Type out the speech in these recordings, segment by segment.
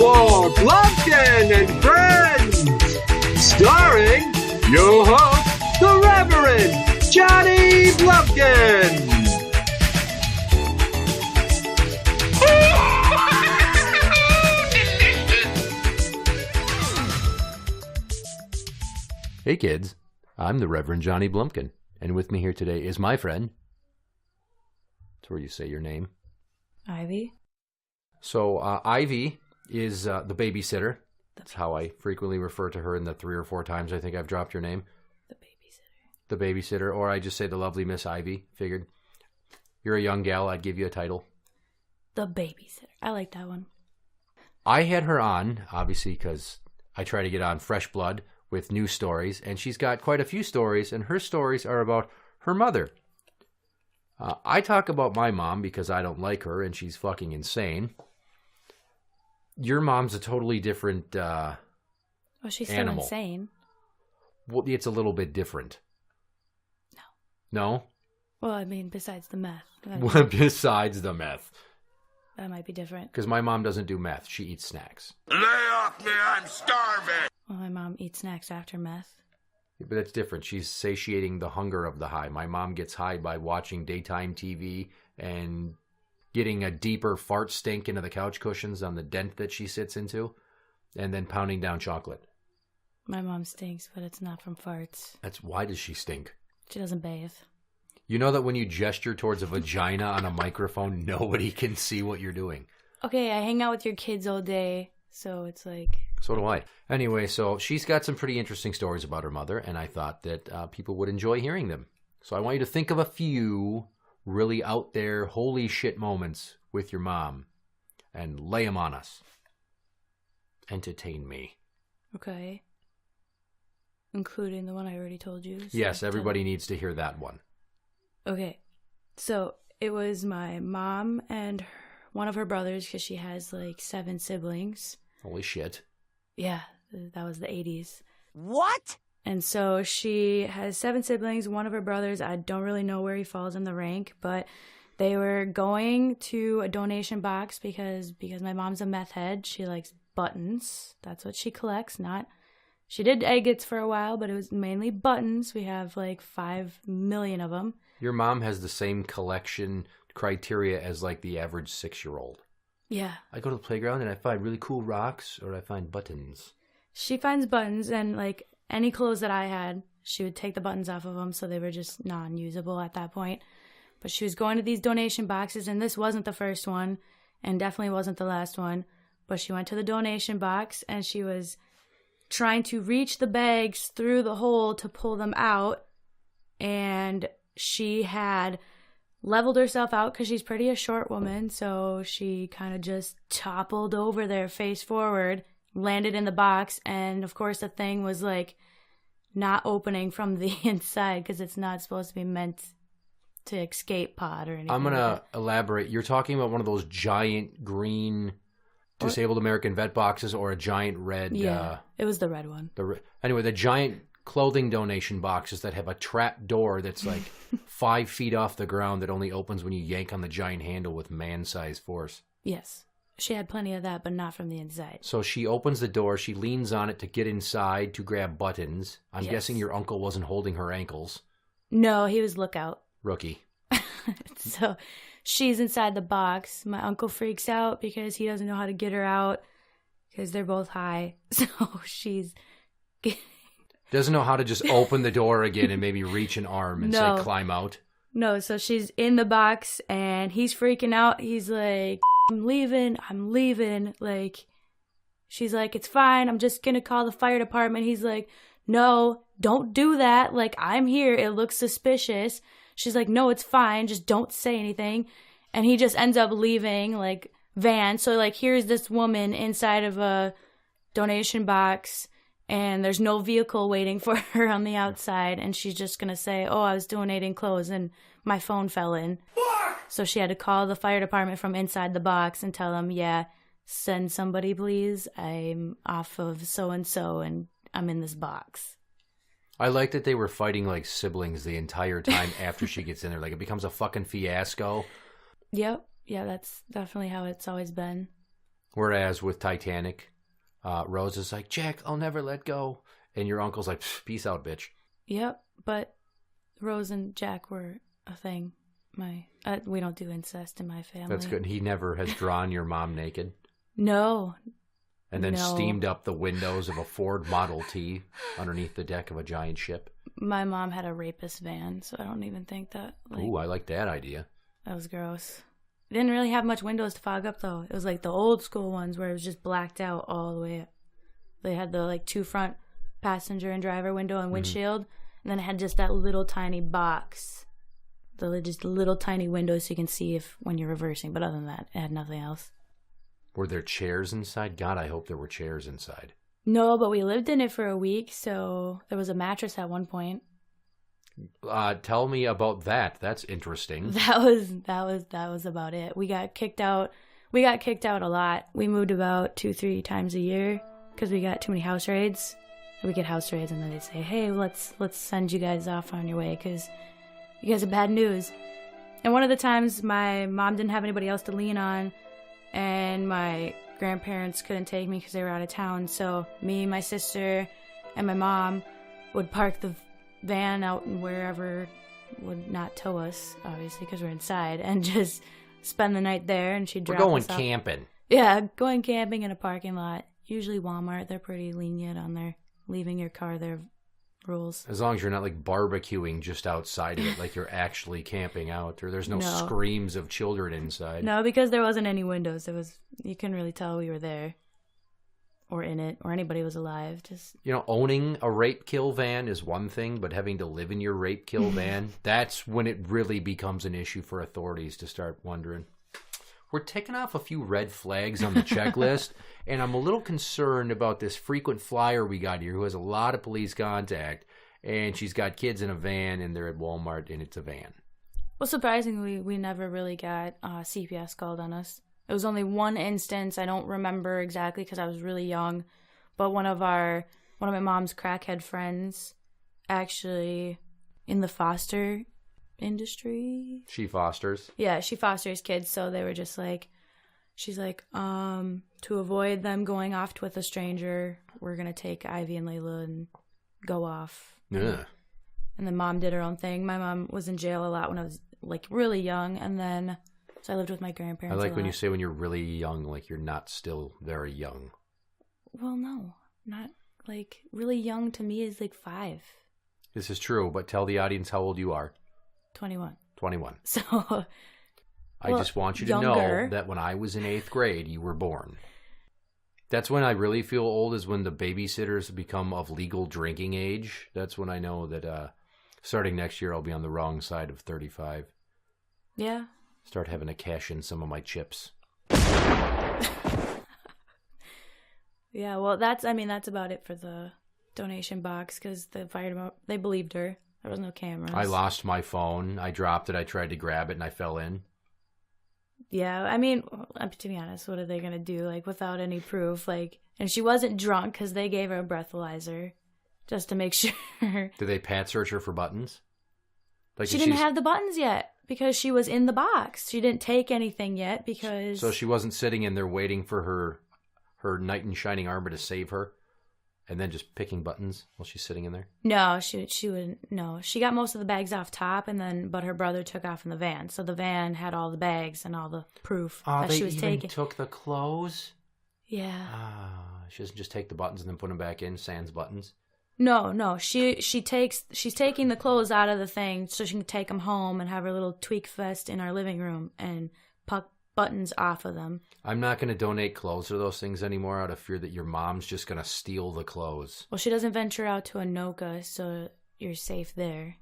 for Blumpkin and Friends, starring your host, the Reverend Johnny Blumpkin. Hey kids, I'm the Reverend Johnny Blumpkin, and with me here today is my friend. That's where you say your name. Ivy. So Ivy is the babysitter. That's how I frequently refer to her in the 3 or 4 times I think I've dropped your name. The babysitter. The babysitter, or I just say the lovely Miss Ivy. Figured you're a young gal, I'd give you a title. The babysitter. I like that one. I had her on, obviously, because I try to get on fresh blood with new stories, and she's got quite a few stories, and her stories are about her mother. I talk about my mom because I don't like her, and she's fucking insane. Your mom's a totally different she's animal. Still insane. Well, it's a little bit different. No? Well, I mean, besides the meth. Besides the meth. That might be different. Because my mom doesn't do meth. She eats snacks. Lay off me, I'm starving! Well, my mom eats snacks after meth. But that's different. She's satiating the hunger of the high. My mom gets high by watching daytime TV and getting a deeper fart stink into the couch cushions on the dent that she sits into, and then pounding down chocolate. My mom stinks, but it's not from farts. Why does she stink? She doesn't bathe. You know that when you gesture towards a vagina on a microphone, nobody can see what you're doing. Okay, I hang out with your kids all day, so it's like... So do I. Anyway, so she's got some pretty interesting stories about her mother, and I thought that people would enjoy hearing them. So I want you to think of a few really out there, holy shit moments with your mom, and lay them on us. Entertain me. Okay. Including the one I already told you. So yes, everybody needs to hear that one. Okay. So it was my mom and one of her brothers, because she has like 7 siblings. Holy shit. Yeah, that was the 80s. What? And so she has 7 siblings. One of her brothers, I don't really know where he falls in the rank, but they were going to a donation box because my mom's a meth head. She likes buttons. That's what she collects, She did agates for a while, but it was mainly buttons. We have like 5 million of them. Your mom has the same collection criteria as like the average 6-year-old. Yeah. I go to the playground and I find really cool rocks, or I find buttons. She finds buttons, and like any clothes that I had, she would take the buttons off of them, so they were just non-usable at that point. But she was going to these donation boxes, and this wasn't the first one, and definitely wasn't the last one. But she went to the donation box, and she was trying to reach the bags through the hole to pull them out, and she had leveled herself out because she's a short woman, so she kind of just toppled over there face forward, landed in the box, and of course the thing was like not opening from the inside because it's not supposed to be meant to escape pod or anything. I'm going to elaborate. You're talking about one of those giant green disabled American vet boxes, or a giant red... Yeah, it was the red one. Anyway, the giant clothing donation boxes that have a trap door that's like 5 feet off the ground that only opens when you yank on the giant handle with man-sized force. Yes. She had plenty of that, but not from the inside. So she opens the door, she leans on it to get inside to grab buttons. I'm Yes. guessing your uncle wasn't holding her ankles. No, he was lookout. Rookie. So she's inside the box. My uncle freaks out because he doesn't know how to get her out because they're both high. So she's... Doesn't know how to just open the door again and maybe reach an arm and say climb out. No, so she's in the box and he's freaking out. He's like, I'm leaving. Like, she's like, it's fine. I'm just going to call the fire department. He's like, no, don't do that. Like, I'm here. It looks suspicious. She's like, no, it's fine. Just don't say anything. And he just ends up leaving, like, van. So, like, here's this woman inside of a donation box, and there's no vehicle waiting for her on the outside, and she's just going to say, oh, I was donating clothes, and my phone fell in. So she had to call the fire department from inside the box and tell them, yeah, send somebody, please. I'm off of so-and-so, and I'm in this box. I like that they were fighting like siblings the entire time after she gets in there. Like, it becomes a fucking fiasco. Yep. Yeah, that's definitely how it's always been. Whereas with Titanic, Rose is like, Jack, I'll never let go. And your uncle's like, peace out, bitch. Yep, but Rose and Jack were a thing. We don't do incest in my family. That's good. He never has drawn your mom naked? No. And then steamed up the windows of a Ford Model T underneath the deck of a giant ship? My mom had a rapist van, so I don't even think that. Ooh, I like that idea. That was gross. It didn't really have much windows to fog up, though. It was like the old school ones where it was just blacked out all the way up. They had the like 2 front passenger and driver window and windshield, and then it had just that little tiny box. Just little tiny windows so you can see when you're reversing. But other than that, it had nothing else. Were there chairs inside? God, I hope there were chairs inside. No, but we lived in it for a week, so there was a mattress at one point. Tell me about that. That's interesting. That was about it. We got kicked out. We got kicked out a lot. We moved about 2-3 times a year because we got too many house raids. We get house raids, and then they say, "Hey, let's send you guys off on your way because you guys have bad news." And one of the times, my mom didn't have anybody else to lean on, and my grandparents couldn't take me because they were out of town. So me, my sister, and my mom would park the van out and wherever would not tow us, obviously, because we're inside, and just spend the night there. And she'd drop us off. We're going camping. Yeah, going camping in a parking lot. Usually Walmart. They're pretty lenient on their leaving your car there rules. As long as you're not like barbecuing just outside of it, like you're actually camping out, or there's no screams of children inside. No, because there wasn't any windows. You couldn't really tell we were there or in it or anybody was alive. Just owning a rape kill van is one thing, but having to live in your rape kill van, that's when it really becomes an issue for authorities to start wondering. We're ticking off a few red flags on the checklist, and I'm a little concerned about this frequent flyer we got here who has a lot of police contact, and she's got kids in a van, and they're at Walmart, and it's a van. Well, surprisingly, we never really got CPS called on us. It was only one instance. I don't remember exactly because I was really young, but one of my mom's crackhead friends, actually in the foster industry. She fosters? Yeah, she fosters kids, so they were just like, she's like, to avoid them going off with a stranger, we're going to take Ivy and Layla and go off. Yeah. And then mom did her own thing. My mom was in jail a lot when I was like really young, and then so I lived with my grandparents. I like when you say when you're really young, like you're not still very young. Well, no, not like really young to me is like 5. This is true, but tell the audience how old you are. 21. So, I just want you to know that when I was in 8th grade, you were born. That's when I really feel old, is when the babysitters become of legal drinking age. That's when I know that starting next year, I'll be on the wrong side of 35. Yeah. Start having to cash in some of my chips. Yeah, well, that's about it for the donation box, because the fire department, they believed her. There was no cameras. I lost my phone. I dropped it. I tried to grab it, and I fell in. Yeah, I mean, to be honest, what are they going to do, like, without any proof? Like, and she wasn't drunk because they gave her a breathalyzer just to make sure. Did they pat search her for buttons? Like, she didn't have the buttons yet because she was in the box. She didn't take anything yet because... So she wasn't sitting in there waiting for her knight in shining armor to save her? And then just picking buttons while she's sitting in there? No, she wouldn't. No, she got most of the bags off top, but her brother took off in the van. So the van had all the bags and all the proof that she was taking. They even took the clothes? Yeah. She doesn't just take the buttons and then put them back in, sans buttons? No. She's taking the clothes out of the thing so she can take them home and have her little tweak fest in our living room and puck buttons off of them. I'm not going to donate clothes to those things anymore out of fear that your mom's just going to steal the clothes. Well, she doesn't venture out to Anoka, so you're safe there.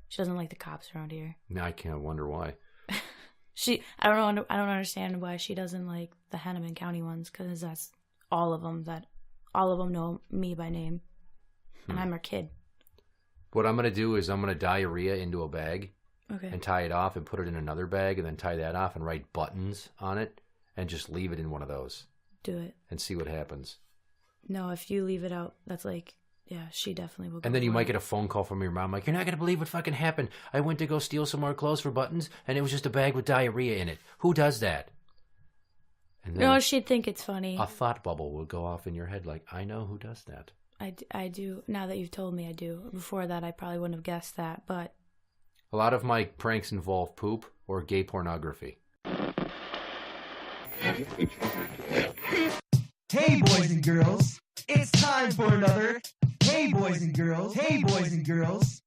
She doesn't like the cops around here. Now I can't wonder why. I don't understand why she doesn't like the Hennepin County ones, because that's all of them know me by name, and I'm her kid. What I'm going to do is I'm going to diarrhea into a bag. Okay. And tie it off and put it in another bag and then tie that off and write buttons on it and just leave it in one of those. Do it. And see what happens. No, if you leave it out, that's like, yeah, she definitely will go. And then you might get a phone call from your mom like, you're not going to believe what fucking happened. I went to go steal some more clothes for buttons and it was just a bag with diarrhea in it. Who does that? And then No, she'd think it's funny. a thought bubble would go off in your head like, I know who does that. I do. Now that you've told me, I do. Before that, I probably wouldn't have guessed that, but... A lot of my pranks involve poop or gay pornography. Hey, boys and girls, it's time for another. Hey, boys and girls. Hey, boys and girls.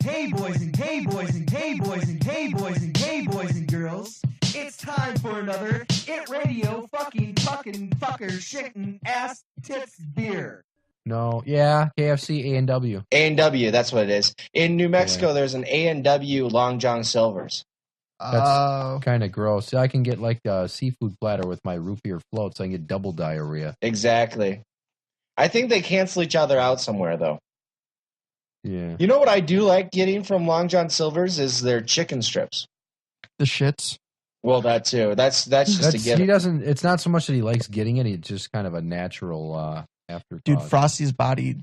Hey, boys and hey, boys and hey, boys and hey, boys and hey, boys and girls. It's time for another ITradio fucking fucker shitting ass tits beer. No, yeah, KFC A&W. A&W, that's what it is. In New Mexico, there's an A&W Long John Silver's. That's kind of gross. I can get like a seafood platter with my root beer float, so I can get double diarrhea. Exactly. I think they cancel each other out somewhere, though. Yeah. You know what I do like getting from Long John Silver's is their chicken strips. The shits. Well, that too. That's just a given. He doesn't. It's not so much that he likes getting it; it's just kind of a natural afterthought. Dude, Frosty's body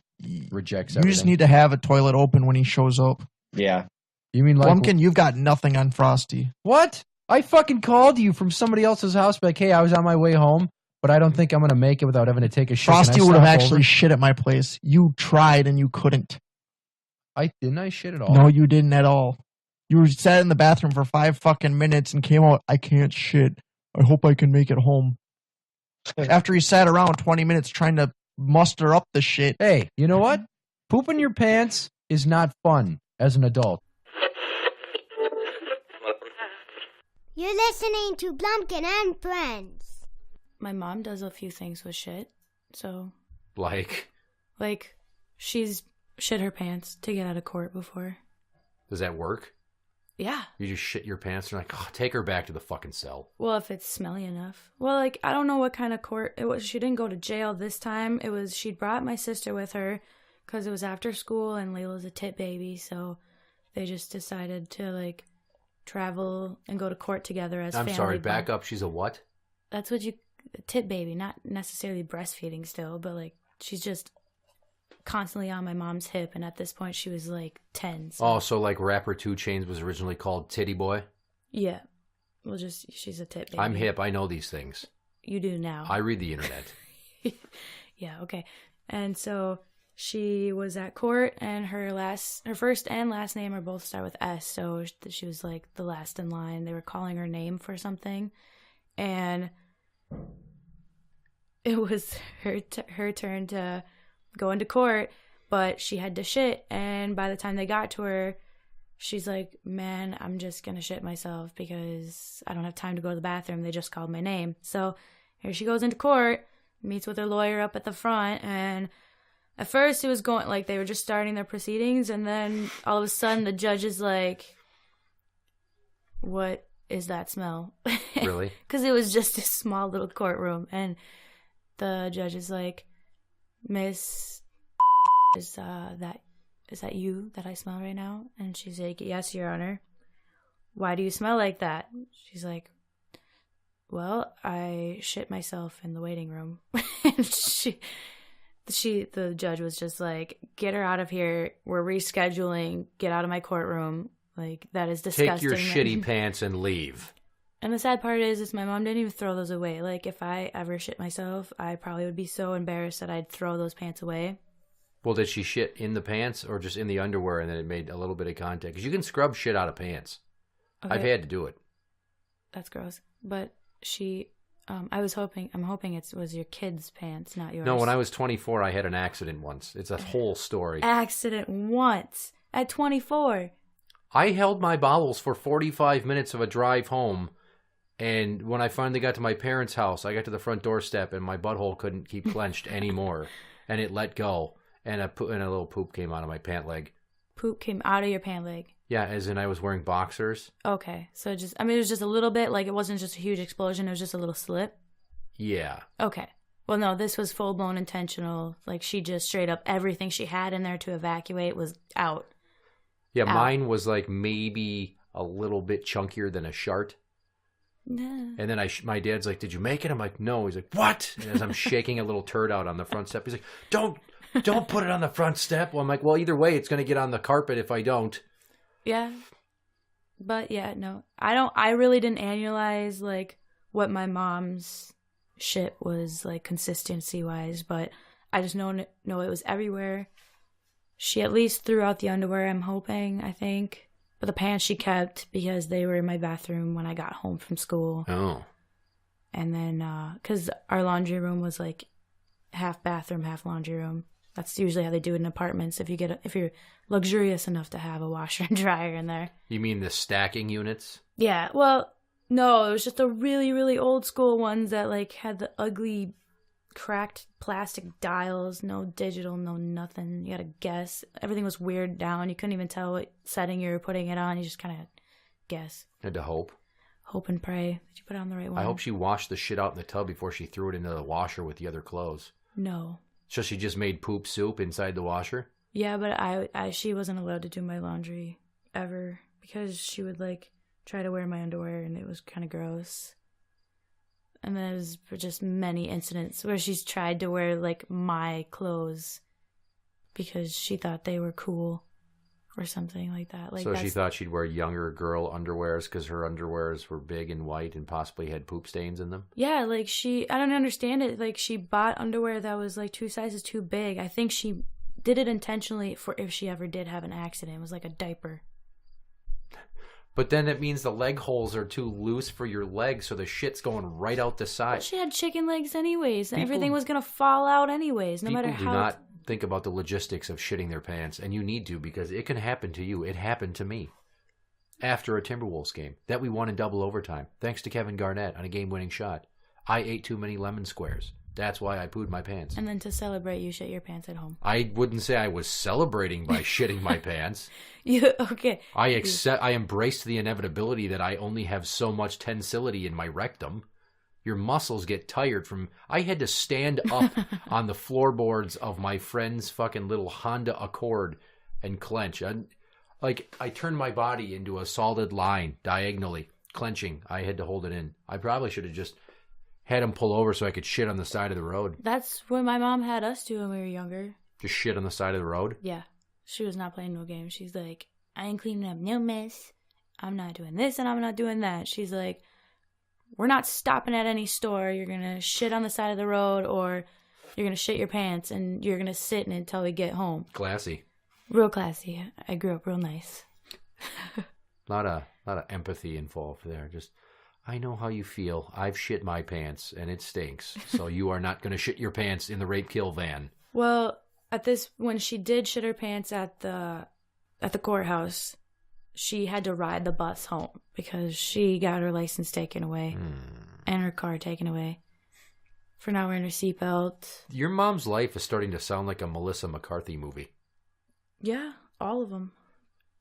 rejects You everything. just need to have a toilet open when he shows up. Yeah. You mean like Blumpkin, you've got nothing on Frosty. what? I fucking called you from somebody else's house, like, hey, I was on my way home, but I don't think I'm gonna make it without having to take a shit. Frosty would have actually shit at my place. You tried and you couldn't. I shit at all. No, you didn't at all. You sat in the bathroom for 5 fucking minutes and came out, I can't shit. I hope I can make it home. After he sat around 20 minutes trying to muster up the shit. Hey, you know what? Pooping your pants is not fun as an adult. You're listening to Blumpkin&Friends. My mom does a few things with shit, so... Like, she's shit her pants to get out of court before. does that work? Yeah. You just shit your pants and you're like, oh, take her back to the fucking cell. Well, if it's smelly enough. Well, I don't know what kind of court it was. She didn't go to jail this time. It was, she'd brought my sister with her because it was after school and Layla's a tit baby, so they just decided to, travel and go to court together as family. I'm sorry, back up. She's a what? That's what a tit baby, not necessarily breastfeeding still, but, she's just constantly on my mom's hip, and at this point she was 10. So. Oh, so rapper 2 Chainz was originally called Titty Boy? Yeah. Well, just she's a tit baby. I'm hip. I know these things. You do now. I read the internet. Yeah, okay. And so she was at court, and her first and last name are both start with S, so she was the last in line. They were calling her name for something, and it was her turn to go into court, but she had to shit, and by the time they got to her, she's like, man, I'm just gonna shit myself because I don't have time to go to the bathroom. They just called my name. So here she goes into court, meets with her lawyer up at the front, and at first it was going they were just starting their proceedings, and then all of a sudden the judge is like, what is that smell? Really? Because it was just a small little courtroom, and the judge is like, Miss, is that you that I smell right now? And she's like, yes, Your Honor. Why do you smell like that? She's like, well, I shit myself in the waiting room. And the judge was just like, get her out of here. We're rescheduling. Get out of my courtroom. That is disgusting. Take your shitty pants and leave. And the sad part is my mom didn't even throw those away. If I ever shit myself, I probably would be so embarrassed that I'd throw those pants away. Well, did she shit in the pants or just in the underwear and then it made a little bit of contact? Because you can scrub shit out of pants. Okay. I've had to do it. That's gross. But I'm hoping it was your kid's pants, not yours. No, when I was 24, I had an accident once. It's a whole story. Accident once? At 24? I held my bowels for 45 minutes of a drive home. And when I finally got to my parents' house, I got to the front doorstep and my butthole couldn't keep clenched anymore. And it let go. And a little poop came out of my pant leg. Poop came out of your pant leg? Yeah, as in I was wearing boxers. Okay. So it was just a little bit, it wasn't just a huge explosion. It was just a little slip? Yeah. Okay. Well, no, this was full-blown intentional. She just straight up, everything she had in there to evacuate was out. Yeah, mine was maybe a little bit chunkier than a shart. Yeah. And then my dad's like, did you make it? I'm like, no. He's like, what? And as I'm shaking a little turd out on the front step, he's like, don't put it on the front step. Well, I'm like, well, either way, it's going to get on the carpet if I don't. Yeah. But yeah, no. I really didn't annualize what my mom's shit was like consistency wise, but I just know it was everywhere. She at least threw out the underwear, I'm hoping, I think. But the pants she kept because they were in my bathroom when I got home from school. Oh. And then, because our laundry room was like half bathroom, half laundry room. That's usually how they do it in apartments if you're luxurious enough to have a washer and dryer in there. You mean the stacking units? Yeah, well, no, it was just the really, really old school ones that like had the ugly cracked plastic dials, no digital, no nothing. You gotta guess. Everything was weird down. You couldn't even tell what setting you were putting it on. You just kind of guess. Had to hope. Hope and pray. Did you put it on the right one? I hope she washed the shit out in the tub before she threw it into the washer with the other clothes. No. So she just made poop soup inside the washer? Yeah, but she wasn't allowed to do my laundry ever because she would like try to wear my underwear and it was kind of gross. And there's just many incidents where she's tried to wear like my clothes because she thought they were cool or something like that. Like so she thought she'd wear younger girl underwears because her underwears were big and white and possibly had poop stains in them? Yeah, like I don't understand it. Like she bought underwear that was like 2 sizes too big. I think she did it intentionally for if she ever did have an accident. It was like a diaper. But then it means the leg holes are too loose for your legs, so the shit's going right out the side. But she had chicken legs anyways, and everything was going to fall out anyways, no matter how... People do not think about the logistics of shitting their pants, and you need to, because it can happen to you. It happened to me after a Timberwolves game that we won in double overtime, thanks to Kevin Garnett on a game-winning shot. I ate too many lemon squares. That's why I pooed my pants. And then to celebrate, you shit your pants at home. I wouldn't say I was celebrating by shitting my pants. Okay. I embraced the inevitability that I only have so much tensility in my rectum. Your muscles get tired from... I had to stand up on the floorboards of my friend's fucking little Honda Accord and clench. I turned my body into a solid line diagonally, clenching. I had to hold it in. I probably should have just... had him pull over so I could shit on the side of the road. That's what my mom had us do when we were younger. Just shit on the side of the road? Yeah. She was not playing no games. She's like, I ain't cleaning up no mess. I'm not doing this and I'm not doing that. She's like, we're not stopping at any store. You're going to shit on the side of the road or you're going to shit your pants and you're going to sit in it until we get home. Classy. Real classy. I grew up real nice. A lot of empathy involved there. Just... I know how you feel. I've shit my pants, and it stinks. So you are not going to shit your pants in the rape kill van. Well, when she did shit her pants at the courthouse, she had to ride the bus home because she got her license taken away and her car taken away for not wearing her seatbelt. Your mom's life is starting to sound like a Melissa McCarthy movie. Yeah, all of them.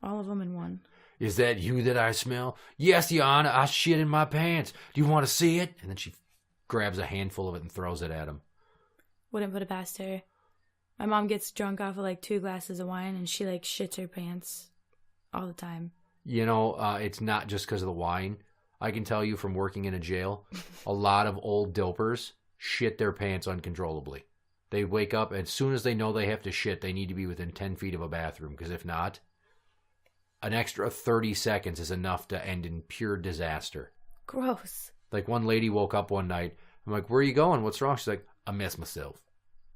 All of them in one. Is that you that I smell? Yes, Your Honor, I shit in my pants. Do you want to see it? And then she grabs a handful of it and throws it at him. Wouldn't put it past her. My mom gets drunk off of like 2 glasses of wine and she like shits her pants all the time. You know, it's not just because of the wine. I can tell you from working in a jail, a lot of old dopers shit their pants uncontrollably. They wake up, and as soon as they know they have to shit, they need to be within 10 feet of a bathroom, because if not... an extra 30 seconds is enough to end in pure disaster. Gross. Like one lady woke up one night. I'm like, where are you going? What's wrong? She's like, I missed myself.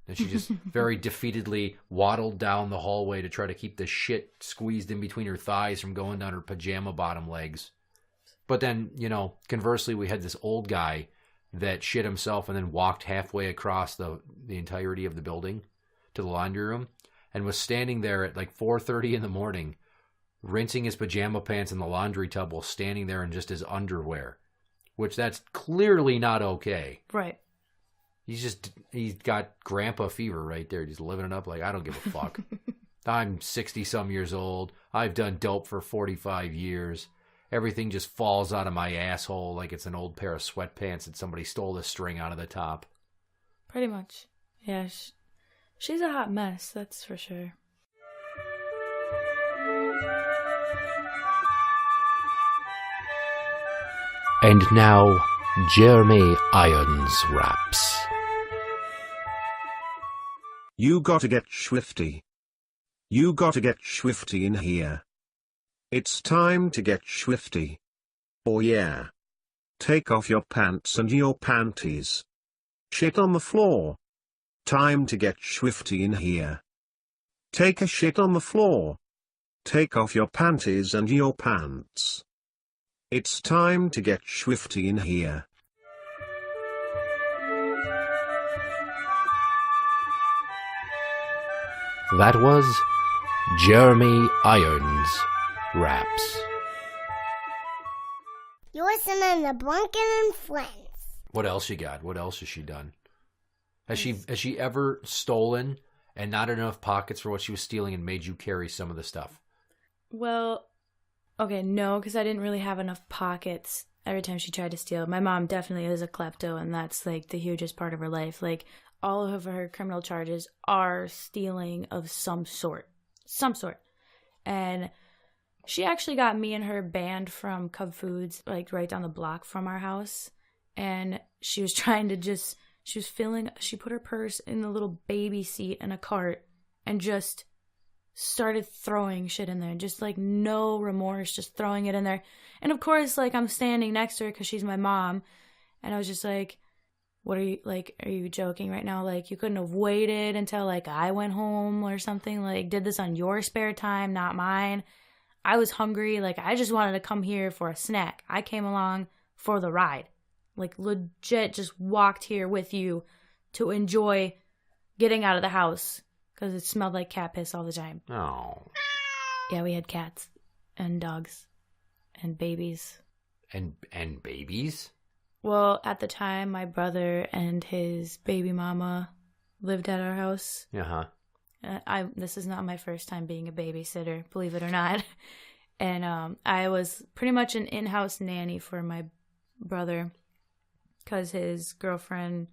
And she just very defeatedly waddled down the hallway to try to keep the shit squeezed in between her thighs from going down her pajama bottom legs. But then, you know, conversely, we had this old guy that shit himself and then walked halfway across the entirety of the building to the laundry room and was standing there at like 4:30 in the morning rinsing his pajama pants in the laundry tub while standing there in just his underwear, which that's clearly not okay. Right. He's got grandpa fever right there. He's living it up like, I don't give a fuck. I'm 60-some years old. I've done dope for 45 years. Everything just falls out of my asshole like it's an old pair of sweatpants that somebody stole the string out of the top. Pretty much. Yeah, she's a hot mess, that's for sure. And now, Jeremy Irons raps. You gotta get swifty. You gotta get swifty in here. It's time to get swifty. Oh yeah. Take off your pants and your panties. Shit on the floor. Time to get swifty in here. Take a shit on the floor. Take off your panties and your pants. It's time to get swifty in here. That was Jeremy Irons Raps. You're listening to Blumpkin&Friends. What else you got? What else has she done? Has she ever stolen and not enough pockets for what she was stealing and made you carry some of the stuff? Well, okay, no, because I didn't really have enough pockets every time she tried to steal. My mom definitely is a klepto, and that's like the hugest part of her life. Like, all of her criminal charges are stealing of some sort. And she actually got me and her banned from Cub Foods, like right down the block from our house. And she was trying to she put her purse in the little baby seat in a cart and just started throwing shit in there. Just like no remorse, just throwing it in there. And of course, like I'm standing next to her because she's my mom. And I was just like, what are you joking right now? Like, you couldn't have waited until like I went home or something? Like, did this on your spare time, not mine? I was hungry. Like, I just wanted to come here for a snack. I came along for the ride. Like, legit just walked here with you to enjoy getting out of the house because it smelled like cat piss all the time. Oh. Yeah, we had cats and dogs and babies. And babies? Well, at the time, my brother and his baby mama lived at our house. Uh-huh. This is not my first time being a babysitter, believe it or not. And I was pretty much an in-house nanny for my brother because his girlfriend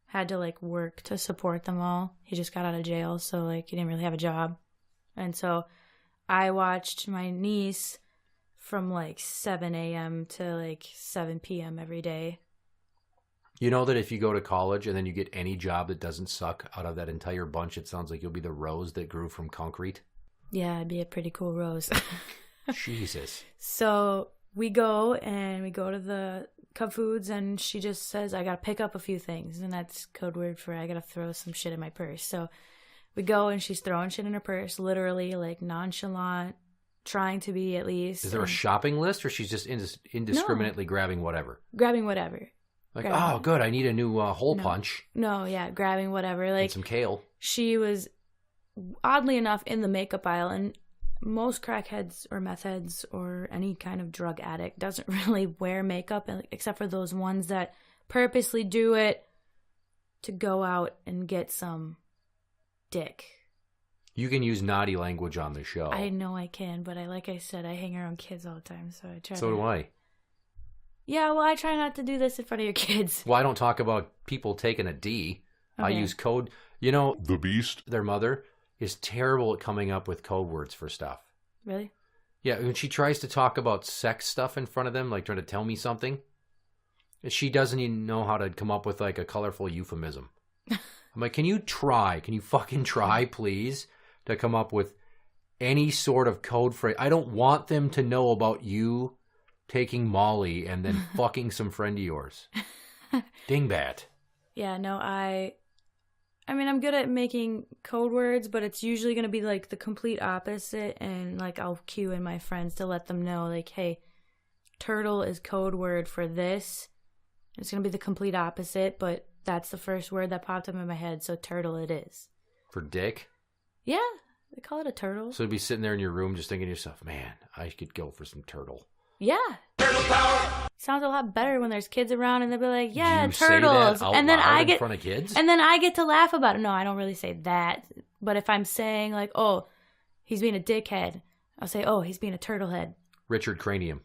had to, like, work to support them all. He just got out of jail, so, like, he didn't really have a job. And so I watched my niece from like 7 a.m. to like 7 p.m. every day. You know that if you go to college and then you get any job that doesn't suck out of that entire bunch, it sounds like you'll be the rose that grew from concrete? Yeah, I'd be a pretty cool rose. Jesus. So we go to the Cub Foods and she just says, I gotta pick up a few things. And that's code word for I gotta throw some shit in my purse. So we go and she's throwing shit in her purse, literally like nonchalant, trying to be at least. Is there a shopping list or she's just indiscriminately grabbing whatever? Grabbing whatever. Like, oh, good, I need a new hole punch. No, yeah, grabbing whatever. Like, and some kale. She was, oddly enough, in the makeup aisle, and most crackheads or meth heads or any kind of drug addict doesn't really wear makeup, except for those ones that purposely do it to go out and get some dick. You can use naughty language on the show. I know I can, but like I said, I hang around kids all the time, so I try. So do I. Yeah, well, I try not to do this in front of your kids. Well, I don't talk about people taking a D. Okay. I use code. You know, the Beast, their mother, is terrible at coming up with code words for stuff. Really? Yeah, when she tries to talk about sex stuff in front of them, like trying to tell me something, she doesn't even know how to come up with like a colorful euphemism. I'm like, can you fucking try, please? To come up with any sort of code phrase. I don't want them to know about you taking Molly and then fucking some friend of yours. Dingbat. Yeah, no, I mean, I'm good at making code words, but it's usually going to be like the complete opposite. And like, I'll cue in my friends to let them know, like, hey, turtle is code word for this. It's going to be the complete opposite, but that's the first word that popped up in my head. So turtle it is. For dick? Yeah, they call it a turtle. So you'd be sitting there in your room just thinking to yourself, man, I could go for some turtle. Yeah. Turtle power. Sounds a lot better when there's kids around and they'll be like, yeah, you turtles. Say that out and then loud I in get front of kids? And then I get to laugh about it. No, I don't really say that. But if I'm saying like, oh, he's being a dickhead, I'll say, oh, he's being a turtlehead. Richard Cranium.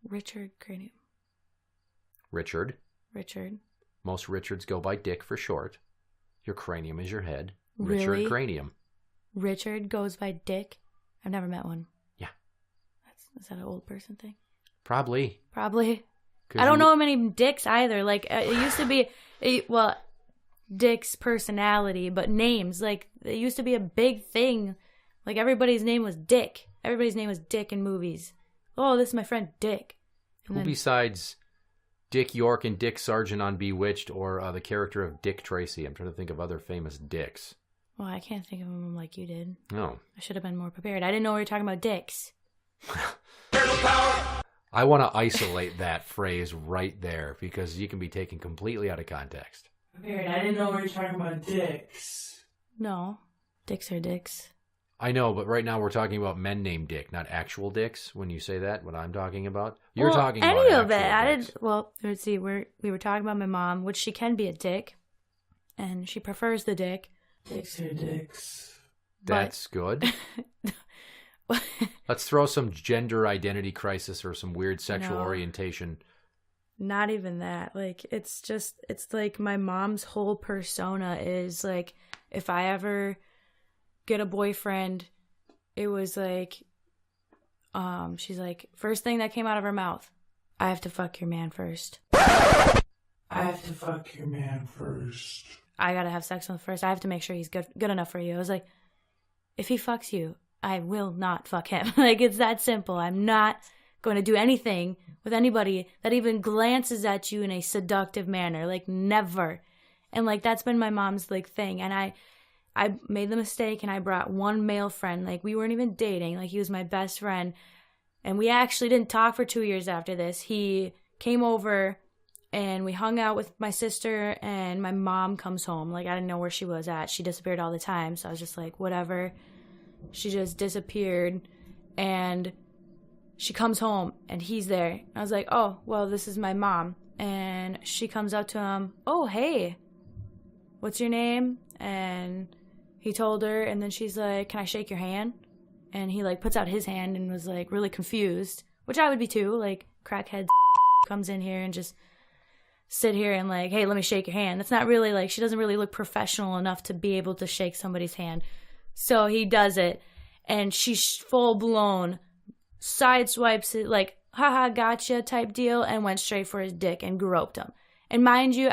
Richard Cranium. Richard. Most Richards go by Dick for short. Your cranium is your head. Really? Richard Cranium. Richard goes by Dick? I've never met one. Yeah. Is that an old person thing? Probably. I don't know many dicks either. Like, it used to be, Dick's personality, but names. Like, it used to be a big thing. Like, everybody's name was Dick. Everybody's name was Dick in movies. Oh, this is my friend Dick. Who besides Dick York and Dick Sargent on Bewitched, or the character of Dick Tracy. I'm trying to think of other famous dicks. Well, I can't think of them like you did. No. I should have been more prepared. I didn't know we were talking about dicks. I want to isolate that phrase right there because you can be taken completely out of context. Prepared. I didn't know we were talking about dicks. No. Dicks are dicks. I know, but right now we're talking about men named Dick, not actual dicks. When you say that, what I'm talking about, you're talking about any of it. dicks. Well, let's see. We were talking about my mom, which she can be a dick, and she prefers the dick. Dicks are dicks. That's good. Let's throw some gender identity crisis or some weird sexual orientation. Not even that. Like, it's like my mom's whole persona is like, if I ever get a boyfriend, it was like, she's like, first thing that came out of her mouth, I have to fuck your man first. I have to fuck your man first. I gotta have sex with him first. I have to make sure he's good enough for you. I was like, if he fucks you, I will not fuck him. Like, it's that simple. I'm not going to do anything with anybody that even glances at you in a seductive manner. Like, never. And like, that's been my mom's like thing. And I made the mistake and I brought one male friend. Like, we weren't even dating. Like, he was my best friend. And we actually didn't talk for 2 years after this. He came over and we hung out with my sister, and my mom comes home. Like, I didn't know where she was at. She disappeared all the time. So I was just like, whatever. She just disappeared, and she comes home and he's there. I was like, oh, well, this is my mom. And she comes up to him, oh, hey, what's your name? And he told her, and then she's like, can I shake your hand? And he like puts out his hand and was like really confused, which I would be too. Like, crackhead comes in here and just sit here and like, hey, let me shake your hand. That's not really like, she doesn't really look professional enough to be able to shake somebody's hand. So he does it, and she's full blown sideswipes it like, haha, gotcha type deal, and went straight for his dick and groped him. And mind you,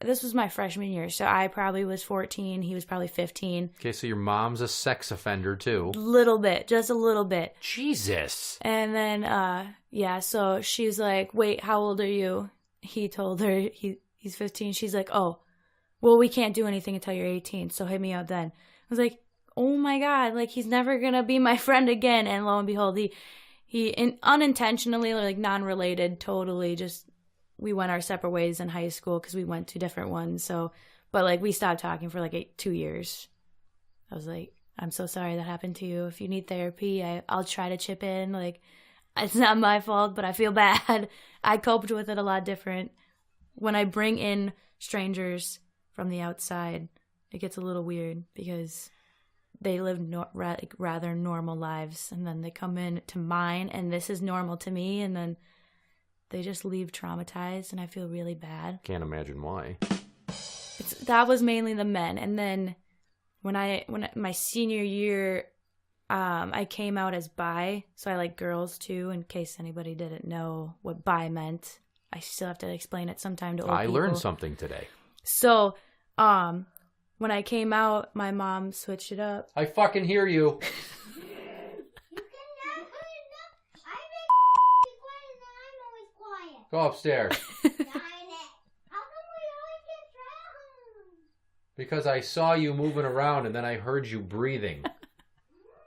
this was my freshman year, so I probably was 14, he was probably 15. Okay, so your mom's a sex offender too. Little bit, just a little bit. Jesus. And then, so she's like, wait, how old are you? He told her he's 15. She's like, oh, well, we can't do anything until you're 18, so hit me up then. I was like, oh my God, like, he's never gonna be my friend again. And lo and behold, he unintentionally, like, non-related, totally just, we went our separate ways in high school because we went to different ones. So, but like, we stopped talking for like 2 years. I was like, I'm so sorry that happened to you. If you need therapy, I'll try to chip in. Like, it's not my fault, but I feel bad. I coped with it a lot different. When I bring in strangers from the outside, it gets a little weird because they live rather normal lives, and then they come in to mine, and this is normal to me, and then they just leave traumatized, and I feel really bad. Can't imagine why. That was mainly the men, and then when my senior year, I came out as bi, so I like girls too. In case anybody didn't know what bi meant, I still have to explain it sometime to old people. I learned something today. So, when I came out, my mom switched it up. I fucking hear you. Go upstairs. Because I saw you moving around and then I heard you breathing.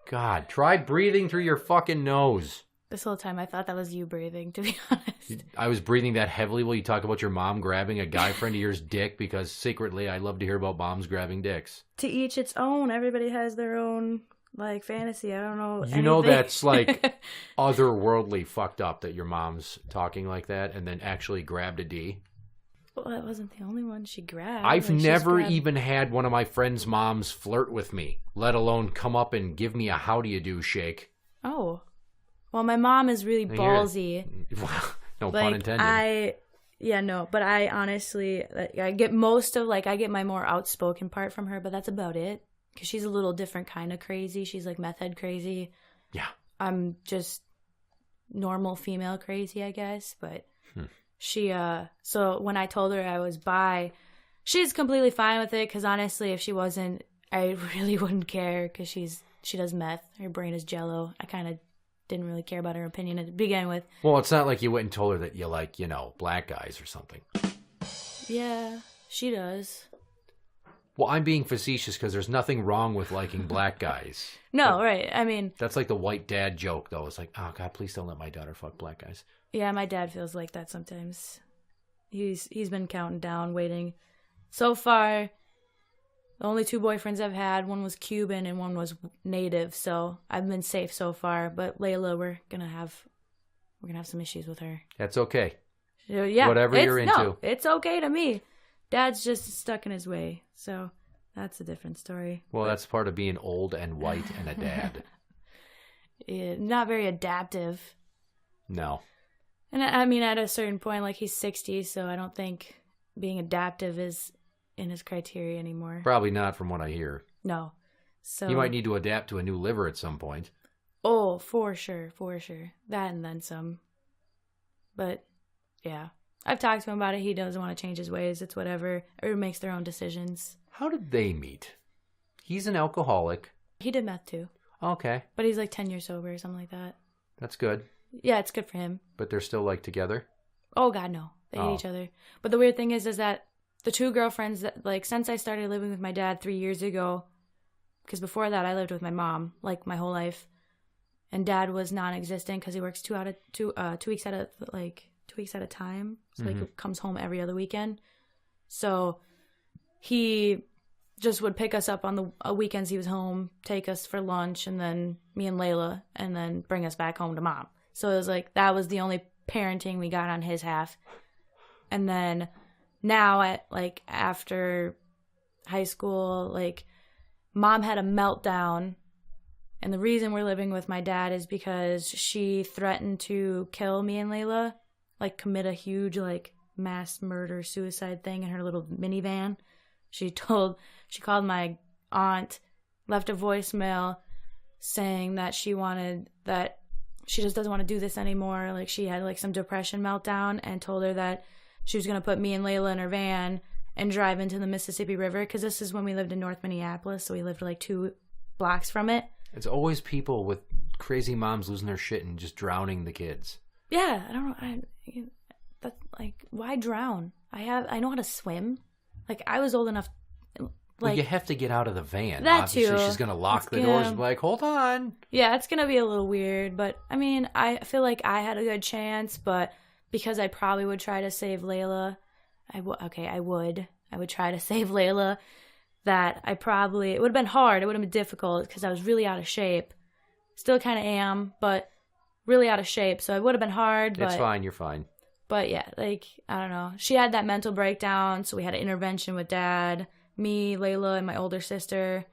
God, try breathing through your fucking nose. This whole time I thought that was you breathing, to be honest. I was breathing that heavily while you talk about your mom grabbing a guy friend of yours' dick, because secretly I love to hear about moms grabbing dicks. To each its own. Everybody has their own, like, fantasy. I don't know You know that's, like, otherworldly fucked up that your mom's talking like that and then actually grabbed a D. Well, that wasn't the only one she grabbed. I've never even had one of my friends' moms flirt with me, let alone come up and give me a how do you do shake. Oh. Well, my mom is really ballsy. No pun intended. But I honestly, I get my more outspoken part from her, but that's about it. Because she's a little different kind of crazy. She's like meth head crazy. Yeah. I'm just normal female crazy, I guess. But she, so when I told her I was bi, she's completely fine with it. Because honestly, if she wasn't, I really wouldn't care. Because she does meth. Her brain is jello. I kind of didn't really care about her opinion to begin with. Well, it's not like you went and told her that you like, black guys or something. Yeah, she does. Well, I'm being facetious because there's nothing wrong with liking black guys. No, right. I mean... That's like the white dad joke, though. It's like, oh, God, please don't let my daughter fuck black guys. Yeah, my dad feels like that sometimes. He's been counting down, waiting. So far, the only 2 boyfriends I've had, one was Cuban and one was native, so I've been safe so far. But Layla, we're gonna have some issues with her. That's okay. Yeah, whatever you're into. No, it's okay to me. Dad's just stuck in his way, so that's a different story. Well, that's part of being old and white and a dad. Yeah, not very adaptive. No. And I mean, at a certain point, like, he's 60, so I don't think being adaptive is in his criteria anymore. Probably not from what I hear. No. So He might need to adapt to a new liver at some point. Oh, for sure. That and then some. But, yeah. I've talked to him about it. He doesn't want to change his ways. It's whatever. Everyone makes their own decisions. How did they meet? He's an alcoholic. He did meth, too. Okay. But he's like 10 years sober or something like that. That's good. Yeah, it's good for him. But they're still, like, together? Oh, God, no. They hate each other. But the weird thing is that the 2 girlfriends that, like, since I started living with my dad 3 years ago, because before that I lived with my mom, like, my whole life, and Dad was non-existent because he works 2 weeks at a time. So, like, he comes home every other weekend. So he just would pick us up on the weekends he was home, take us for lunch, and then me and Layla, and then bring us back home to Mom. So it was like, that was the only parenting we got on his half. And then now after high school, like, Mom had a meltdown. And the reason we're living with my dad is because she threatened to kill me and Layla, like, commit a huge, like, mass murder suicide thing in her little minivan. She called my aunt, left a voicemail saying that she just doesn't want to do this anymore. Like, she had, like, some depression meltdown, and told her that she was going to put me and Layla in her van and drive into the Mississippi River, because this is when we lived in North Minneapolis, so we lived, like, 2 blocks from it. It's always people with crazy moms losing their shit and just drowning the kids. Yeah, I don't know. That's like, why drown? I know how to swim. Like, I was old enough. Like, well, you have to get out of the van. That Obviously, too. She's gonna lock the doors and be like, "Hold on." Yeah, it's gonna be a little weird, but I mean, I feel like I had a good chance, but because I probably would try to save Layla, I would try to save Layla. That it would have been hard. It would have been difficult because I was really out of shape. Still kind of am, but really out of shape. So it would have been hard. But it's fine. You're fine. But yeah, like, I don't know. She had that mental breakdown, so we had an intervention with Dad, me, Layla, and my older sister.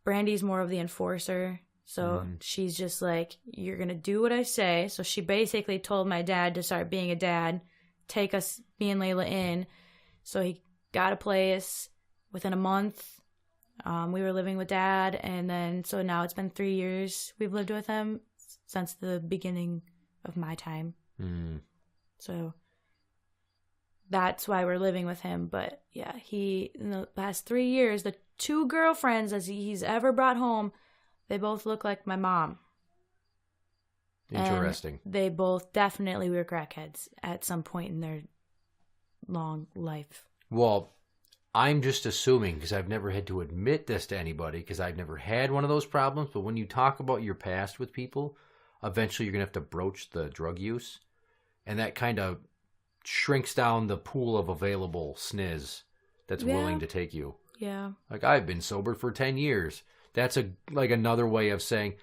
Brandy's more of the enforcer. So she's just like, you're going to do what I say. So she basically told my dad to start being a dad, take us, me and Layla, in. So he got a place within a month. We were living with Dad, and then, so now it's been 3 years we've lived with him since the beginning of my time. So that's why we're living with him. But yeah, in the past 3 years, the 2 girlfriends as he's ever brought home, they both look like my mom. Interesting. And they both definitely were crackheads at some point in their long life. Well, I'm just assuming, because I've never had to admit this to anybody, because I've never had one of those problems, but when you talk about your past with people, eventually you're going to have to broach the drug use, and that kind of shrinks down the pool of available sniz that's willing to take you. Yeah. Like, I've been sober for 10 years. That's another way of saying,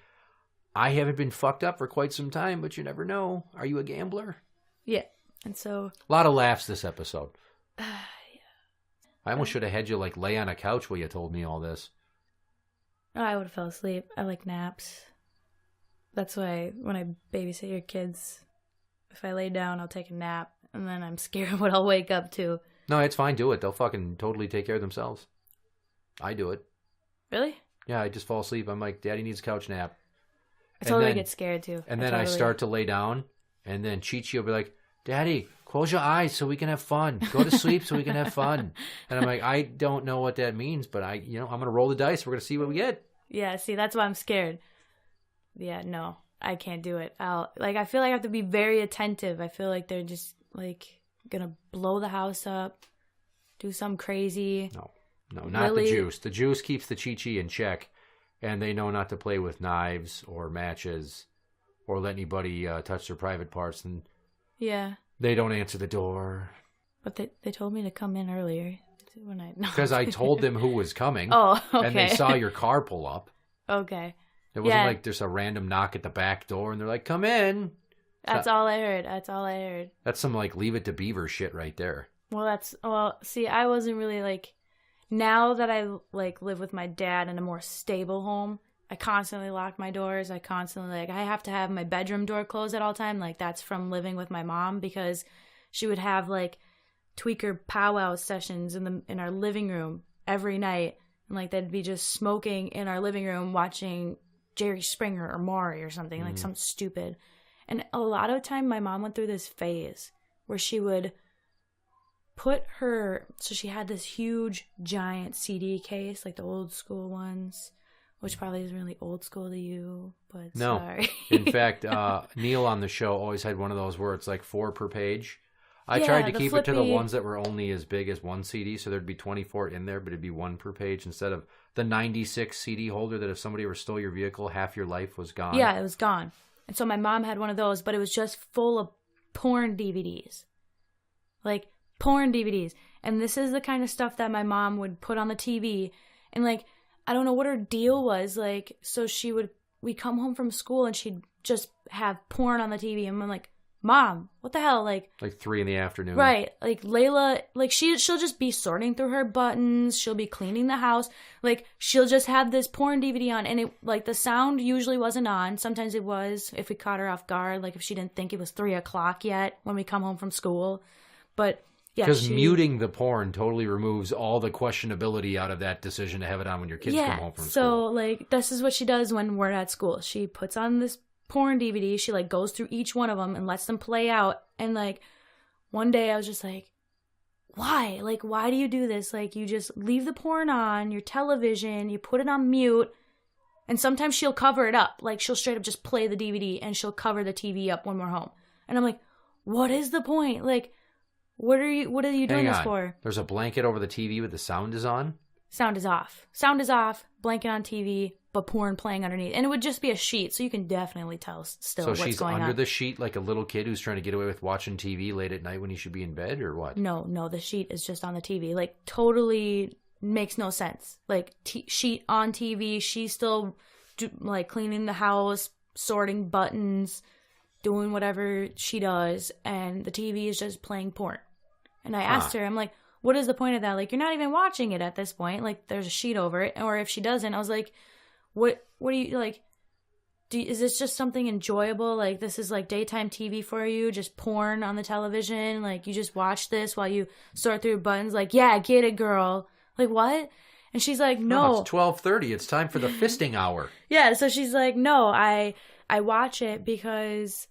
I haven't been fucked up for quite some time, but you never know. Are you a gambler? Yeah. And so... A lot of laughs this episode. I almost should have had you, like, lay on a couch while you told me all this. Oh, I would have fell asleep. I like naps. That's why when I babysit your kids, if I lay down, I'll take a nap, and then I'm scared what I'll wake up to. No, it's fine. Do it. They'll fucking totally take care of themselves. I do it. Really? Yeah, I just fall asleep. I'm like, Daddy needs a couch nap. I totally get scared, too. And then I start to lay down, and then Chi-Chi will be like, Daddy, close your eyes so we can have fun. Go to sleep so we can have fun. And I'm like, I don't know what that means, but I'm going to roll the dice. We're going to see what we get. Yeah, see, that's why I'm scared. Yeah, no. I can't do it. I feel like I have to be very attentive. I feel like they're just like gonna blow the house up, do something crazy. No, not the juice. The juice keeps the Chi-Chi in check, and they know not to play with knives or matches or let anybody touch their private parts. And yeah, they don't answer the door. But they told me to come in earlier because I told them who was coming. Oh, okay. And they saw your car pull up. Okay. It wasn't like there's a random knock at the back door and they're like, come in. That's all I heard. That's some like Leave It to Beaver shit right there. Well, see, I wasn't really like, now that I like live with my dad in a more stable home, I constantly lock my doors. I constantly I have to have my bedroom door closed at all time. Like that's from living with my mom because she would have like tweaker powwow sessions in our living room every night. And like they'd be just smoking in our living room watching Jerry Springer or Maury or something, like something stupid. And a lot of time my mom went through this phase where she would put so she had this huge giant CD case, like the old school ones, which probably isn't really old school to you, but no. Sorry. In fact, Neil on the show always had one of those where it's like 4 per page. I tried to keep it to the ones that were only as big as one CD, so there'd be 24 in there, but it'd be 1 per page instead of the 96 CD holder that if somebody ever stole your vehicle, half your life was gone. Yeah, it was gone. And so my mom had one of those, but it was just full of porn DVDs. Like, porn DVDs. And this is the kind of stuff that my mom would put on the TV. And, like, I don't know what her deal was. Like, so we'd come home from school and she'd just have porn on the TV. And I'm like, Mom, what the hell? Like 3 in the afternoon. Right. Like Layla, like she'll just be sorting through her buttons. She'll be cleaning the house. Like she'll just have this porn DVD on and it like the sound usually wasn't on. Sometimes it was if we caught her off guard, like if she didn't think it was 3:00 yet when we come home from school. But yeah. Because muting the porn totally removes all the questionability out of that decision to have it on when your kids come home from school. So like this is what she does when we're at school. She puts on this porn DVD. She like goes through each one of them and lets them play out. And like one day I was just like, why? Like, why do you do this? Like, you just leave the porn on your television, you put it on mute, and sometimes she'll cover it up. Like, she'll straight up just play the DVD and she'll cover the TV up when we're home. And I'm like, what is the point? Like, what are you doing this for? There's a blanket over the TV with the sound is on? Sound is off. Sound is off, blanket on TV, but porn playing underneath. And it would just be a sheet, so you can definitely tell still what's going on. So she's under the sheet like a little kid who's trying to get away with watching TV late at night when he should be in bed, or what? No, the sheet is just on the TV. Like, totally makes no sense. Like, sheet on TV, she's still, like, cleaning the house, sorting buttons, doing whatever she does, and the TV is just playing porn. And I asked her, I'm like, what is the point of that? Like, you're not even watching it at this point. Like, there's a sheet over it. Or if she doesn't, I was like, what do you, like, is this just something enjoyable? Like, this is, like, daytime TV for you? Just porn on the television? Like, you just watch this while you sort through buttons? Like, yeah, get it, girl. Like, what? And she's like, no. It's 12:30. It's time for the fisting hour. Yeah, so she's like, no, I watch it because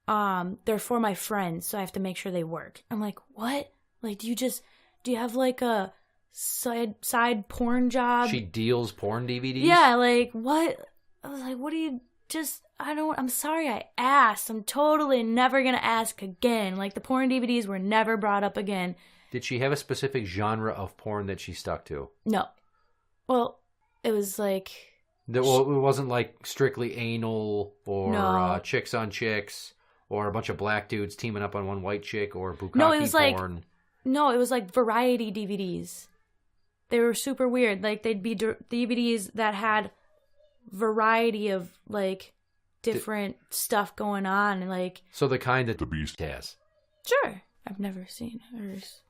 they're for my friends, so I have to make sure they work. I'm like, what? Like, do you have like a side porn job? She deals porn DVDs? Yeah, like, what? I was like, what do you I'm sorry I asked. I'm totally never going to ask again. Like, the porn DVDs were never brought up again. Did she have a specific genre of porn that she stuck to? No. Well, it was like... It wasn't like strictly anal or chicks on chicks or a bunch of black dudes teaming up on one white chick or bukkake No, it was porn. It was like variety DVDs. They were super weird. Like, they'd be DVDs that had variety of, like, different stuff going on. And, like... So the kind that the Beast has. Sure. I've never seen hers.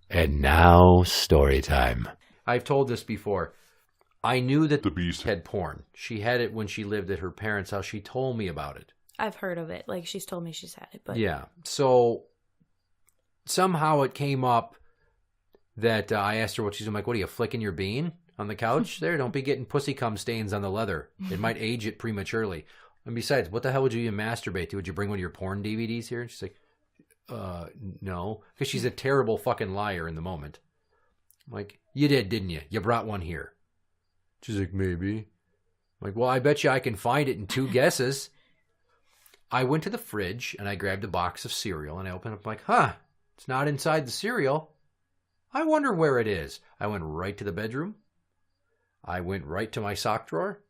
And now, story time. I've told this before. I knew that the Beast had porn. She had it when she lived at her parents' house. She told me about it. I've heard of it. Like, she's told me she's had it. But yeah. So, somehow it came up that I asked her what she's doing. I'm like, what are you, flicking your bean on the couch? There, don't be getting pussy cum stains on the leather. It might age it prematurely. And besides, what the hell would you even masturbate to? Would you bring one of your porn DVDs here? And she's like, no. Because she's a terrible fucking liar in the moment. I'm like, you did, didn't you? You brought one here. She's like, maybe. I'm like, well, I bet you I can find it in 2 guesses. I went to the fridge and I grabbed a box of cereal and I opened up, like, it's not inside the cereal. I wonder where it is. I went right to the bedroom. I went right to my sock drawer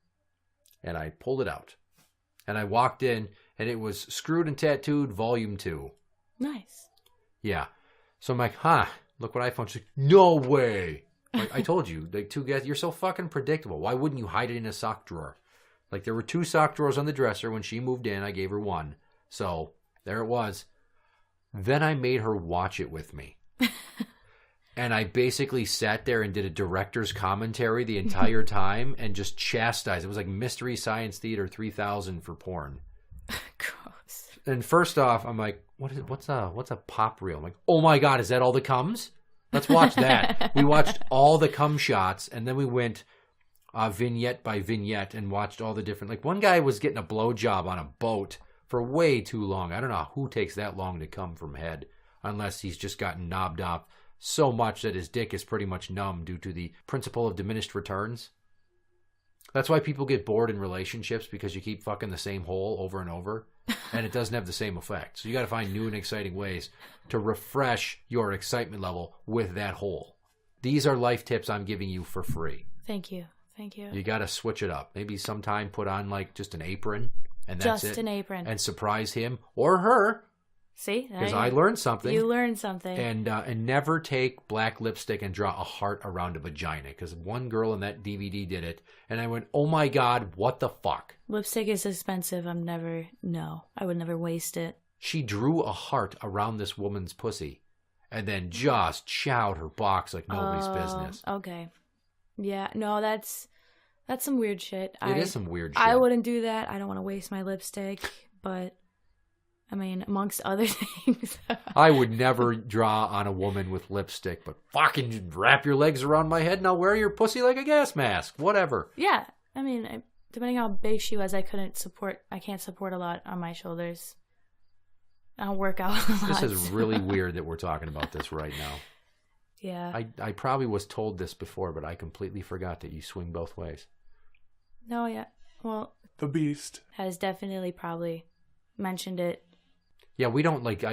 and I pulled it out. And I walked in and it was Screwed and Tattooed Volume 2. Nice. Yeah. So I'm like, look what I found. She's like, no way. Like, I told you, like 2 guesses. You're so fucking predictable. Why wouldn't you hide it in a sock drawer? Like, there were 2 sock drawers on the dresser. When she moved in, I gave her one. So there it was. Then I made her watch it with me. And I basically sat there and did a director's commentary the entire time and just chastised. It was like Mystery Science Theater 3000 for porn. Gross. And first off, I'm like, what's a pop reel? I'm like, oh my God, is that all the comes? Let's watch that. We watched all the cum shots, and then we went vignette by vignette and watched all the different... Like, one guy was getting a blowjob on a boat for way too long. I don't know who takes that long to come from head, unless he's just gotten knobbed off so much that his dick is pretty much numb due to the principle of diminished returns. That's why people get bored in relationships, because you keep fucking the same hole over and over, and it doesn't have the same effect. So you got to find new and exciting ways to refresh your excitement level with that hole. These are life tips I'm giving you for free. Thank you. Thank you. You got to switch it up. Maybe sometime put on like just an apron, and that's just it. an apron. And surprise him or her. See? Because I learned something. You learned something. And never take black lipstick and draw a heart around a vagina. Because one girl in that DVD did it. And I went, oh my God, what the fuck? Lipstick is expensive. I would never waste it. She drew a heart around this woman's pussy. And then just chowed her box like nobody's business. Okay. Yeah, no, that's some weird shit. It is some weird shit. I wouldn't do that. I don't want to waste my lipstick. But... I mean, amongst other things. I would never draw on a woman with lipstick, but fucking wrap your legs around my head and I'll wear your pussy like a gas mask. Whatever. Yeah. I mean, depending on how big she was, I can't support a lot on my shoulders. I don't work out a lot. This is really weird that we're talking about this right now. Yeah. I probably was told this before, but I completely forgot that you swing both ways. No, yeah. Well. The Beast has definitely probably mentioned it. Yeah, I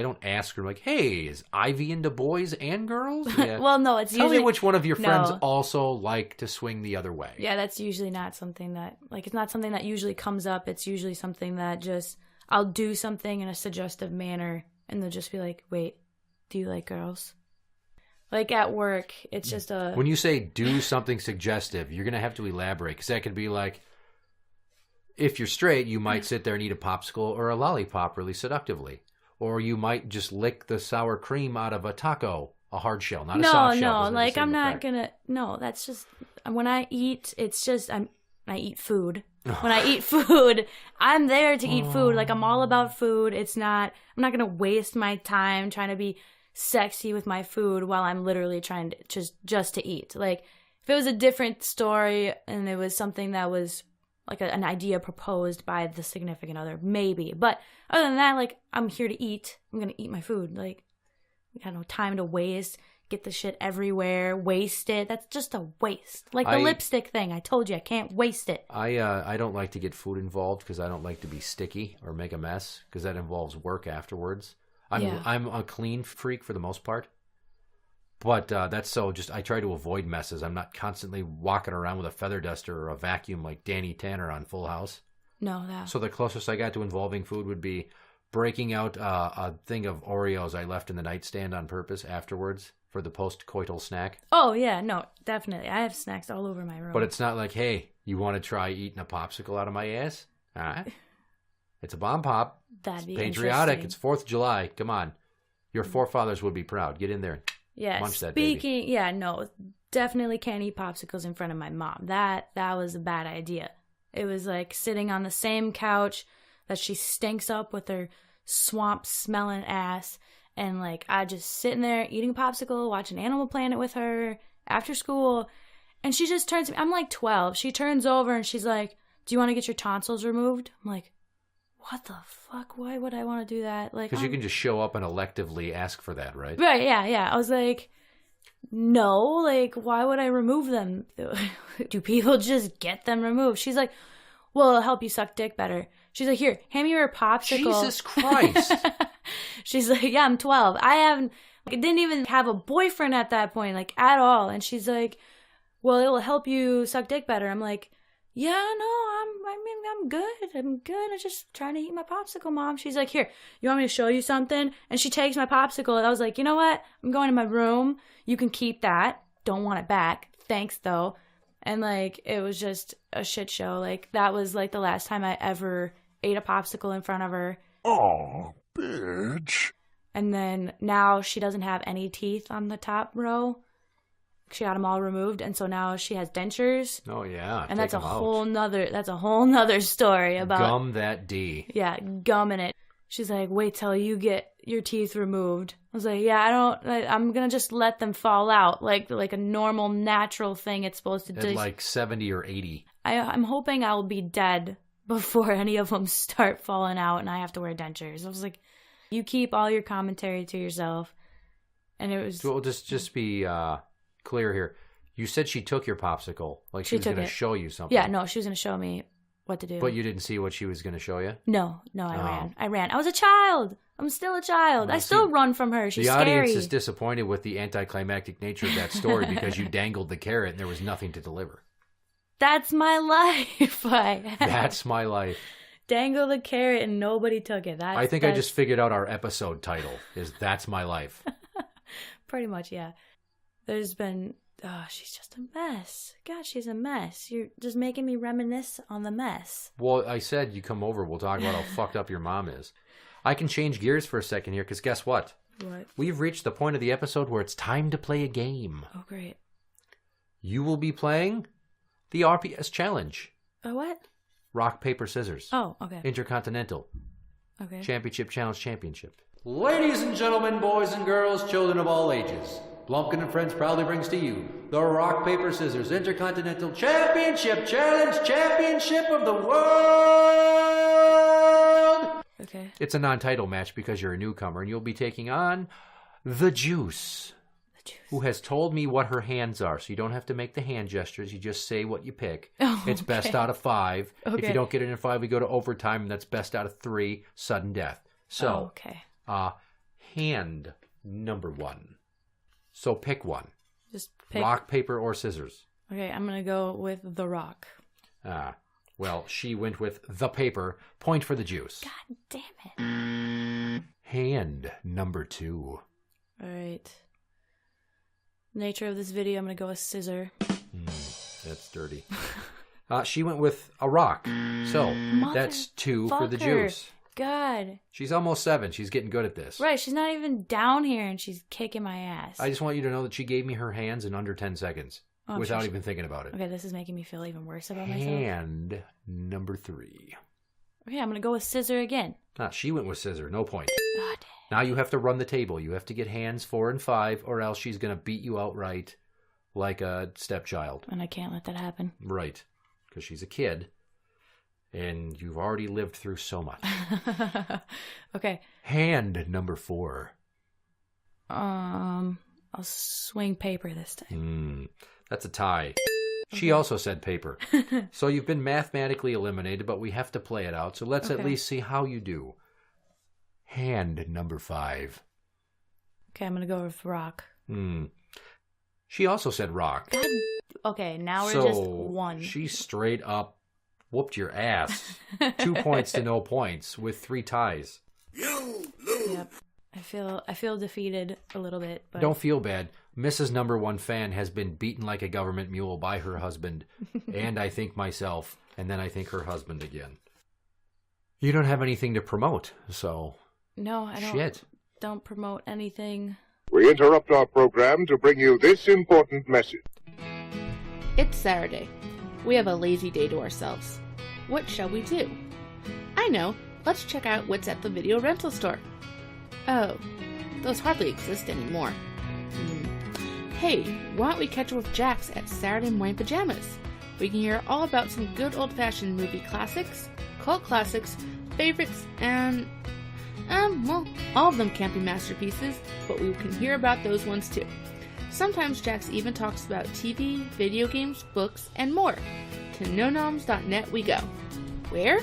don't ask her, like, hey, is Ivy into boys and girls? Yeah. Well, no, it's Tell usually... me which one of your friends also like to swing the other way. Yeah, that's usually not something that, it's not something that usually comes up. It's usually something that just, I'll do something in a suggestive manner, and they'll just be like, wait, do you like girls? Like, at work, it's just a... When you say do something suggestive, you're going to have to elaborate, because that could be like, if you're straight, you might sit there and eat a popsicle or a lollipop really seductively. Or you might just lick the sour cream out of a taco, a hard shell, not a soft shell. No, like I'm not gonna. No, that's just when I eat. It's just I eat food. When I eat food, I'm there to eat food. Like I'm all about food. It's not. I'm not gonna waste my time trying to be sexy with my food while I'm literally trying to just to eat. Like if it was a different story and it was something that was like an idea proposed by the significant other, maybe. But other than that, like, I'm here to eat. I'm going to eat my food. Like, I got no time to waste, get the shit everywhere, waste it. That's just a waste. Like the lipstick thing. I told you, I can't waste it. I don't like to get food involved because I don't like to be sticky or make a mess because that involves work afterwards. I'm a clean freak for the most part. But that's so just, I try to avoid messes. I'm not constantly walking around with a feather duster or a vacuum like Danny Tanner on Full House. No, that. So the closest I got to involving food would be breaking out a thing of Oreos I left in the nightstand on purpose afterwards for the post-coital snack. Oh, yeah, no, definitely. I have snacks all over my room. But it's not like, hey, you want to try eating a popsicle out of my ass? All right. It's a bomb pop. That'd be patriotic. It's 4th of July. Come on. Your forefathers would be proud. Get in there. Yeah, definitely can't eat popsicles in front of my mom. That was a bad idea. It was like sitting on the same couch that she stinks up with her swamp smelling ass, and like I just sitting there eating a popsicle, watching Animal Planet with her after school, and she just turns to me. I'm like 12. She turns over and she's like, "Do you want to get your tonsils removed?" I'm like, what the fuck? Why would I want to do that? Like, because you can just show up and electively ask for that, right? Right, yeah. I was like, no, like, why would I remove them? Do people just get them removed? She's like, well, it'll help you suck dick better. She's like, here, hand me your popsicle. Jesus Christ. She's like, yeah, I'm 12. I didn't even have a boyfriend at that point, like, at all. And she's like, well, it'll help you suck dick better. I'm like, yeah, no, I'm good. I'm just trying to eat my popsicle, Mom. She's like, here, you want me to show you something? And she takes my popsicle, and I was like, you know what? I'm going to my room. You can keep that. Don't want it back. Thanks, though. And, like, it was just a shit show. Like, that was, like, the last time I ever ate a popsicle in front of her. Oh, bitch. And then now she doesn't have any teeth on the top row. She got them all removed, and so now she has dentures. Oh yeah, and that's a whole nother story about gum that D. Yeah, gumming it. She's like, wait till you get your teeth removed. I was like, yeah, I'm gonna just let them fall out like a normal, natural thing. It's supposed to do. At like 70 or 80. I'm hoping I'll be dead before any of them start falling out, and I have to wear dentures. I was like, you keep all your commentary to yourself, and it was. Well, just be. Clear here. You said she took your popsicle, like she was going to show you something. Yeah, no, she was going to show me what to do. But you didn't see what she was going to show you? No, I ran. I was a child. I'm still a child. I still run from her. She's scary. The audience is disappointed with the anticlimactic nature of that story because you dangled the carrot and there was nothing to deliver. That's my life. That's my life. Dangle the carrot and nobody took it. I think I just figured out our episode title is That's My Life. Pretty much, yeah. There's been, she's just a mess. God, she's a mess. You're just making me reminisce on the mess. Well, I said you come over, we'll talk about how fucked up your mom is. I can change gears for a second here, because guess what? What? We've reached the point of the episode where it's time to play a game. Oh, great. You will be playing the RPS Challenge. What? Rock, paper, scissors. Oh, okay. Intercontinental. Okay. Championship Challenge Championship. Ladies and gentlemen, boys and girls, children of all ages, Blumpkin&Friends proudly brings to you the Rock, Paper, Scissors Intercontinental Championship Challenge Championship of the World! Okay. It's a non-title match because you're a newcomer, and you'll be taking on The Juice, who has told me what her hands are, so you don't have to make the hand gestures. You just say what you pick. Oh, it's best out of 5. Okay. If you don't get it in 5, we go to overtime, and that's best out of 3, sudden death. So, hand number 1. So pick one. Just pick. Rock, paper, or scissors. Okay, I'm going to go with the rock. Well, she went with the paper. Point for the juice. God damn it. Hand number 2. All right. Nature of this video, I'm going to go with scissor. That's dirty. She went with a rock. So that's 2 for the juice. God. She's almost 7. She's getting good at this. Right, she's not even down here and she's kicking my ass. I just want you to know that she gave me her hands in under 10 seconds without even thinking about it. Okay, this is making me feel even worse about myself. Hand number 3. Okay, I'm going to go with scissor again. She went with scissor. No point. God. Now you have to run the table. You have to get hands 4 and 5 or else she's going to beat you outright like a stepchild. And I can't let that happen. Right, because she's a kid. And you've already lived through so much. Okay. Hand number 4. I'll swing paper this time. That's a tie. She also said paper. So you've been mathematically eliminated, but we have to play it out. So let's at least see how you do. Hand number 5. Okay, I'm going to go with rock. She also said rock. God. Okay, now we're just 1. She straight up whooped your ass. 2 points to no points with 3 ties. You lose. Yep. I feel defeated a little bit. But Don't feel bad. Mrs. Number 1 Fan has been beaten like a government mule by her husband, and I think myself, and then I think her husband again. You don't have anything to promote, so... No, I don't. Shit. Don't promote anything. We interrupt our program to bring you this important message. It's Saturday. We have a lazy day to ourselves. What shall we do? I know. Let's check out what's at the video rental store. Oh, those hardly exist anymore. Hey, why don't we catch up with Jax at Saturday Morning Pajamas? We can hear all about some good old-fashioned movie classics, cult classics, favorites, and... well, all of them can't be masterpieces, but we can hear about those ones too. Sometimes Jax even talks about TV, video games, books, and more. To nonoms.net we go. Where?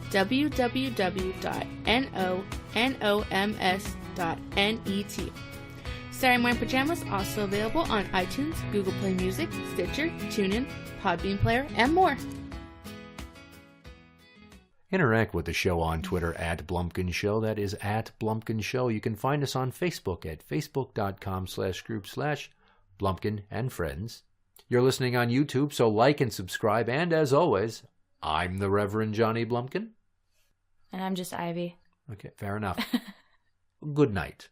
www.nonoms.net. Saturday Morning Pajamas also available on iTunes, Google Play Music, Stitcher, TuneIn, Podbean Player, and more. Interact with the show on Twitter at Blumpkin Show. That is at Blumpkin Show. You can find us on Facebook at facebook.com/group/Blumpkin&Friends. You're listening on YouTube, so like and subscribe. And as always, I'm the Reverend Johnny Blumpkin. And I'm just Ivy. Okay, fair enough. Good night.